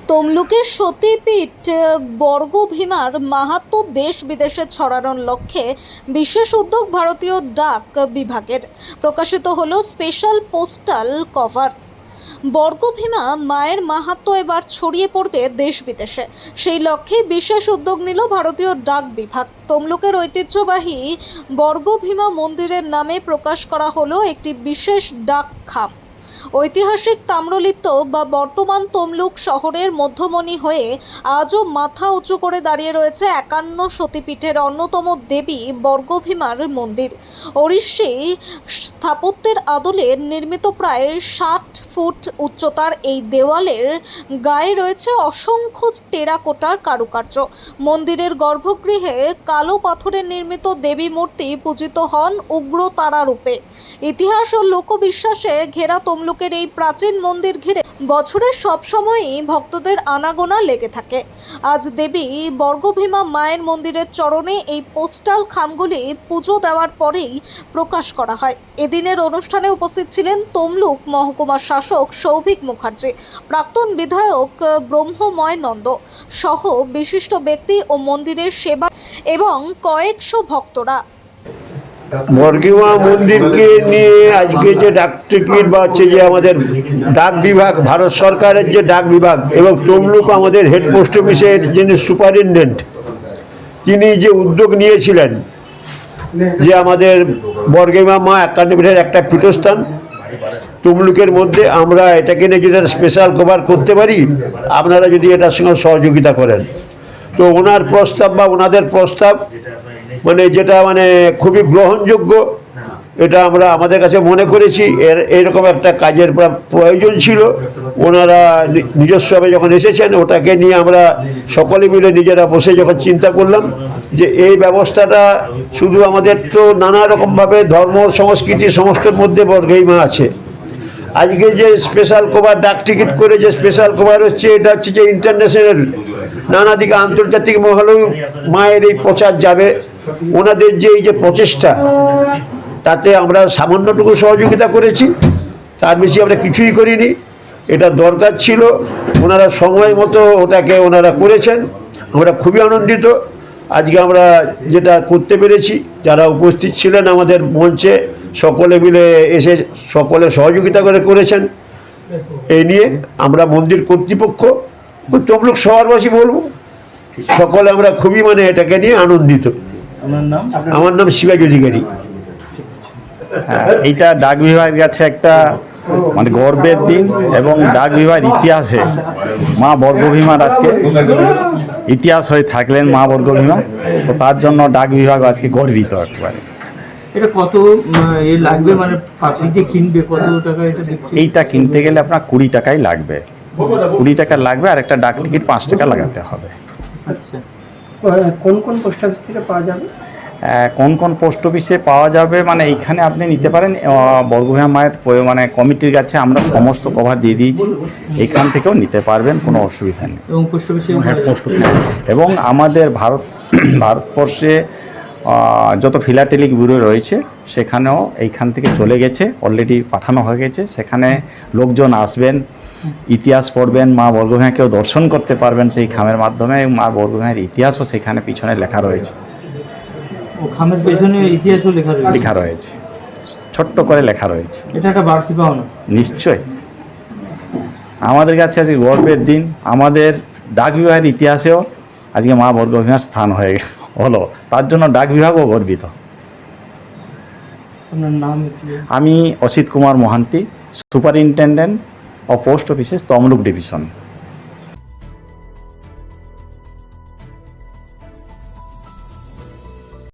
তমলুকের সতীপীঠ বর্গভীমার মাহাত্ম্য দেশ বিদেশে ছড়ানোর লক্ষ্যে বিশেষ উদ্যোগ ভারতীয় ডাক বিভাগের। প্রকাশিত হলো স্পেশাল পোস্টাল কভার। বর্গভীমা মায়ের মাহাত্ম্য এবার ছড়িয়ে পড়বে দেশ বিদেশে, সেই লক্ষ্যে বিশেষ উদ্যোগ নিল ভারতীয় ডাক বিভাগ। তমলুকের ঐতিহ্যবাহী বর্গভীমা মন্দিরের নামে প্রকাশ করা হলো একটি বিশেষ ডাক খাম। ঐতিহাসিক তাম্রলিপ্ত বা বর্তমান তমলুক শহরের মধ্যমণি হয়ে আজও মাথা উঁচু করে দাঁড়িয়ে রয়েছে 51 সতীপীঠের অন্যতম দেবী বর্গভীমার মন্দির। ওড়িশি স্থাপত্যের আদলে নির্মিত প্রায় 60 ফুট উচ্চতার এই দেওয়ালের গায়ে রয়েছে অসংখ্য টেরাকোটার কারুকার্য। মন্দিরের গর্ভগৃহে কালো পাথরের নির্মিত দেবী মূর্তি পূজিত হন উগ্র তারা রূপে। ইতিহাস ও লোকবিশ্বাসে ঘেরা তমলুকের এই প্রাচীন মন্দির ঘিরে বছরের সব সময়ই ভক্তদের আনাগোনা লেগে থাকে। আজ দেবী বর্গভীমা মায়ের মন্দিরের চরণে এই পোস্টাল খামগুলি পুজো দেওয়ার পরেই প্রকাশ করা হয়। এদিনের অনুষ্ঠানে উপস্থিত ছিলেন তমলুক মহকুমার শাসক সৌভিক মুখার্জি, প্রাক্তন বিধায়ক ব্রহ্মময় নন্দ সহ বিশিষ্ট ব্যক্তি ও মন্দিরের সেবা এবং কয়েকশো ভক্তরা। বর্গভীমা মন্দিরকে নিয়ে আজকে যে ডাক টিকিট বা হচ্ছে যে আমাদের ডাক বিভাগ, ভারত সরকারের যে ডাক বিভাগ এবং তমলুক আমাদের হেড পোস্ট অফিসের যিনি সুপারিনটেন্ডেন্ট, তিনি যে উদ্যোগ নিয়েছিলেন যে আমাদের বর্গভীমা মা একাডেমির একটা পীঠস্থান তমলুকের মধ্যে, আমরা এটাকে নিয়ে যদি স্পেশাল কভার করতে পারি, আপনারা যদি এটার সঙ্গে সহযোগিতা করেন। তো ওনার প্রস্তাব বা ওনাদের প্রস্তাব যেটা খুবই গ্রহণযোগ্য, এটা আমরা আমাদের কাছে মনে করেছি এরকম একটা কাজের প্রয়োজন ছিল। ওনারা নিজস্বভাবে যখন এসেছেন, ওটাকে নিয়ে আমরা সকলে মিলে নিজেরা বসে যখন চিন্তা করলাম যে এই ব্যবস্থাটা শুধু আমাদের তো নানা রকমভাবে ধর্ম সংস্কৃতি সমস্তর মধ্যে বর্গভীমা আছে। আজকে যে স্পেশাল কভার ডাক টিকিট করে যে স্পেশাল কভার হচ্ছে, এটা হচ্ছে যে ইন্টারন্যাশনাল নানা দিকে আন্তর্জাতিক মহলেও মায়ের এই প্রচার যাবে। ওনাদের যে এই যে প্রচেষ্টা, তাতে আমরা সামান্যটুকু সহযোগিতা করেছি, তার বেশি আমরা কিছুই করিনি। এটা দরকার ছিল, ওনারা সময় মতো ওটাকে ওনারা করেছেন, আমরা খুবই আনন্দিত। আজকে আমরা যেটা করতে পেরেছি, যারা উপস্থিত ছিলেন আমাদের মঞ্চে সকলে মিলে এসে সকলে সহযোগিতা করেছেন। এই নিয়ে আমরা মন্দির কর্তৃপক্ষ তমলুক শহরবাসী বলবো, সকলে আমরা খুবই এটাকে নিয়ে আনন্দিত। আমার নাম শিবাজি অধিকারী। এইটা ডাক বিভাগের কাছে একটা গর্বের দিন এবং ডাক বিভাগের ইতিহাসে মা বর্গভীমার আজকে ইতিহাস হয়ে থাকলেন মা বর্গভীমা। তো তার জন্য ডাক বিভাগ আজকে গর্বিত একেবারে। এটা কত লাগবে, পাবলিক যে কিনবে কত টাকা? এইটা কিনতে গেলে আপনার 20 টাকাই লাগবে, 20 টাকা লাগবে, আর একটা ডাক টিকিট 5 টাকা লাগাতে হবে। আচ্ছা, কোন কোন পোস্ট অফিস থেকে পাওয়া যাবে? কোন কোন পোস্ট অফিসে পাওয়া যাবে এইখানে আপনি নিতে পারেন। বর্গভীমা মায়ের কমিটির কাছে আমরা সমস্ত কভার দিয়ে দিয়েছি, এখান থেকেও নিতে পারবেন, কোনো অসুবিধা নেই। এবং পোস্ট অফিসে এবং আমাদের ভারতবর্ষে যত ফিলাটেলিক ব্যুরো রয়েছে সেখানেও এইখান থেকে চলে গেছে, অলরেডি পাঠানো হয়ে গেছে। সেখানে লোকজন আসবেন, ইতিহাস পড়বেন, মা বর্গভীমাকেও দর্শন করতে পারবেন সেই খামের মাধ্যমে। মা বর্গভীমার ইতিহাসও সেখানে পিছনে লেখা রয়েছে, খামের পেছনে ইতিহাসও লেখা রয়েছে, ছোট্ট করে লেখা রয়েছে। এটা একটা বাড়তি পাওনা নিশ্চয়ই আমাদের কাছে আজকে গর্বের দিন। আমাদের ডাক বিভাগের ইতিহাসেও আজকে মা বর্গভীমার স্থান হলো, তার জন্য ডাক বিভাগও গর্বিত। আপনার নাম? আমি অসিত কুমার মহান্তি, সুপারিনটেন্ডেন্ট ও পোস্ট অফিসের তমলুক ডিভিশন।